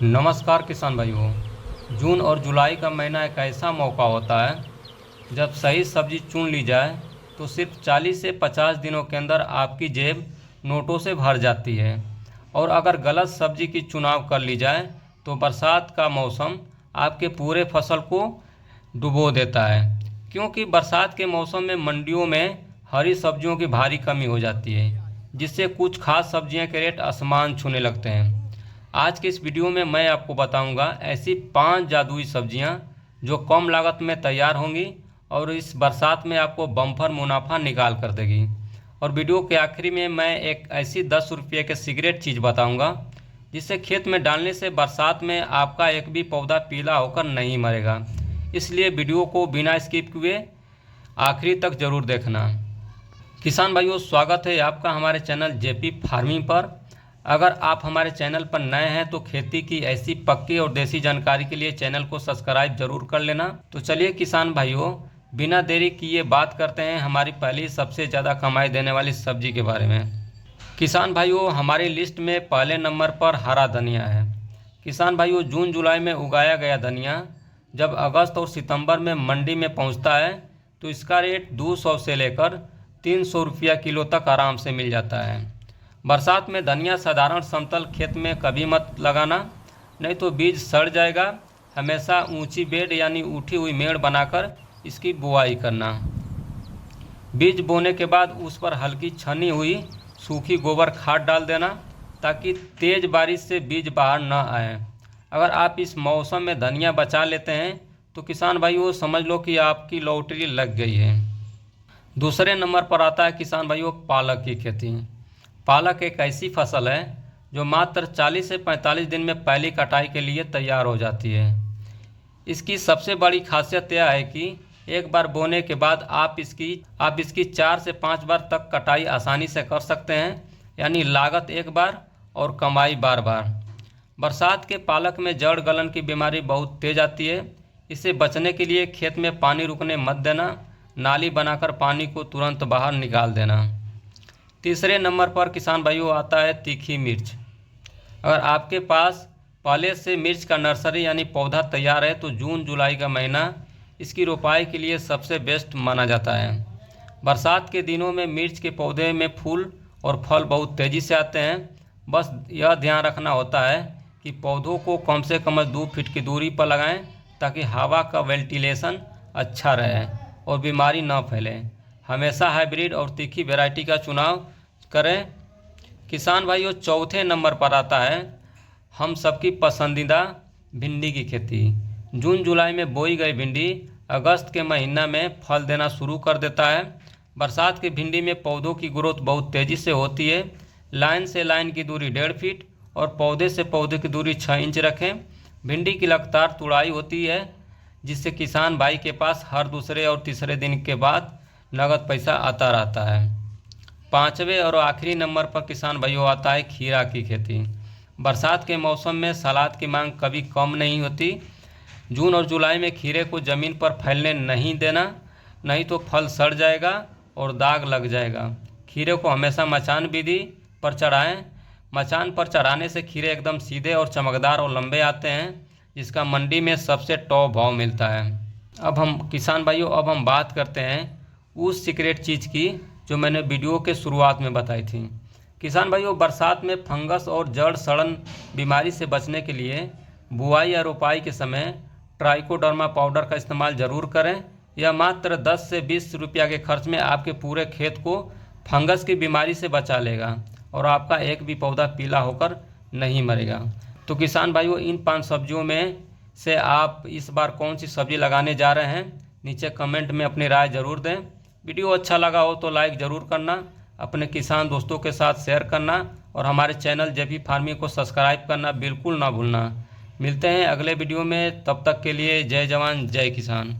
नमस्कार किसान भाइयों। जून और जुलाई का महीना एक ऐसा मौका होता है जब सही सब्जी चुन ली जाए तो सिर्फ 40 से 50 दिनों के अंदर आपकी जेब नोटों से भर जाती है। और अगर गलत सब्जी की चुनाव कर ली जाए तो बरसात का मौसम आपके पूरे फसल को डुबो देता है, क्योंकि बरसात के मौसम में मंडियों में हरी सब्जियों की भारी कमी हो जाती है, जिससे कुछ खास सब्जियों के रेट आसमान छूने लगते हैं। आज के इस वीडियो में मैं आपको बताऊंगा ऐसी 5 जादुई सब्जियां जो कम लागत में तैयार होंगी और इस बरसात में आपको बम्पर मुनाफा निकाल कर देगी। और वीडियो के आखिरी में मैं एक ऐसी 10 रुपये के सिगरेट चीज़ बताऊंगा जिसे खेत में डालने से बरसात में आपका एक भी पौधा पीला होकर नहीं मरेगा। इसलिए वीडियो को बिना स्किप किए आखिरी तक ज़रूर देखना। किसान भाइयों, स्वागत है आपका हमारे चैनल जेपी फार्मिंग पर। अगर आप हमारे चैनल पर नए हैं तो खेती की ऐसी पक्की और देसी जानकारी के लिए चैनल को सब्सक्राइब जरूर कर लेना। तो चलिए किसान भाइयों, बिना देरी किए बात करते हैं हमारी पहली सबसे ज़्यादा कमाई देने वाली सब्जी के बारे में। किसान भाइयों, हमारी लिस्ट में पहले नंबर पर हरा धनिया है। किसान भाइयों, जून जुलाई में उगाया गया धनिया जब अगस्त और सितंबर में मंडी में पहुंचता है तो इसका रेट 200 से लेकर 300 रुपया किलो तक आराम से मिल जाता है। बरसात में धनिया साधारण समतल खेत में कभी मत लगाना, नहीं तो बीज सड़ जाएगा। हमेशा ऊंची बेड यानी उठी हुई मेड़ बनाकर इसकी बुआई करना। बीज बोने के बाद उस पर हल्की छनी हुई सूखी गोबर खाद डाल देना ताकि तेज़ बारिश से बीज बाहर न आए। अगर आप इस मौसम में धनिया बचा लेते हैं तो किसान भाइयों समझ लो कि आपकी लॉटरी लग गई है। दूसरे नंबर पर आता है किसान भाइयों पालक की खेती। पालक एक ऐसी फसल है जो मात्र 40 से 45 दिन में पहली कटाई के लिए तैयार हो जाती है। इसकी सबसे बड़ी खासियत यह है कि एक बार बोने के बाद आप इसकी 4 से 5 बार तक कटाई आसानी से कर सकते हैं, यानी लागत एक बार और कमाई बार बार। बरसात के पालक में जड़ गलन की बीमारी बहुत तेज आती है। इससे बचने के लिए खेत में पानी रुकने मत देना, नाली बनाकर पानी को तुरंत बाहर निकाल देना। तीसरे नंबर पर किसान भाइयों आता है तीखी मिर्च। अगर आपके पास पहले से मिर्च का नर्सरी यानी पौधा तैयार है तो जून जुलाई का महीना इसकी रोपाई के लिए सबसे बेस्ट माना जाता है। बरसात के दिनों में मिर्च के पौधे में फूल और फल बहुत तेज़ी से आते हैं। बस यह ध्यान रखना होता है कि पौधों को कम से कम 2 फीट की दूरी पर लगाएं ताकि हवा का वेंटिलेशन अच्छा रहे और बीमारी न फैले। हमेशा हाइब्रिड और तीखी वैरायटी का चुनाव करें। किसान भाइयों, चौथे नंबर पर आता है हम सबकी पसंदीदा भिंडी की खेती। जून जुलाई में बोई गई भिंडी अगस्त के महीना में फल देना शुरू कर देता है। बरसात की भिंडी में पौधों की ग्रोथ बहुत तेज़ी से होती है। लाइन से लाइन की दूरी 1.5 फीट और पौधे से पौधे की दूरी 6 इंच रखें। भिंडी की लगातार तुड़ाई होती है जिससे किसान भाई के पास हर दूसरे और तीसरे दिन के बाद नगद पैसा आता रहता है। पांचवें और आखिरी नंबर पर किसान भाइयों आता है खीरा की खेती। बरसात के मौसम में सलाद की मांग कभी कम नहीं होती। जून और जुलाई में खीरे को ज़मीन पर फैलने नहीं देना, नहीं तो फल सड़ जाएगा और दाग लग जाएगा। खीरे को हमेशा मचान विधि पर चढ़ाएं। मचान पर चढ़ाने से खीरे एकदम सीधे और चमकदार और लंबे आते हैं, जिसका मंडी में सबसे टॉप भाव मिलता है। अब हम बात करते हैं उस सीक्रेट चीज़ की जो मैंने वीडियो के शुरुआत में बताई थी। किसान भाइयों, बरसात में फंगस और जड़ सड़न बीमारी से बचने के लिए बुआई या रोपाई के समय ट्राइकोडर्मा पाउडर का इस्तेमाल ज़रूर करें। यह मात्र 10 से 20 रुपया के खर्च में आपके पूरे खेत को फंगस की बीमारी से बचा लेगा और आपका एक भी पौधा पीला होकर नहीं मरेगा। तो किसान भाइयों, इन 5 सब्जियों में से आप इस बार कौन सी सब्जी लगाने जा रहे हैं, नीचे कमेंट में अपनी राय ज़रूर दें। वीडियो अच्छा लगा हो तो लाइक ज़रूर करना, अपने किसान दोस्तों के साथ शेयर करना और हमारे चैनल जेपी फार्मिंग को सब्सक्राइब करना बिल्कुल ना भूलना। मिलते हैं अगले वीडियो में, तब तक के लिए जय जवान जय किसान।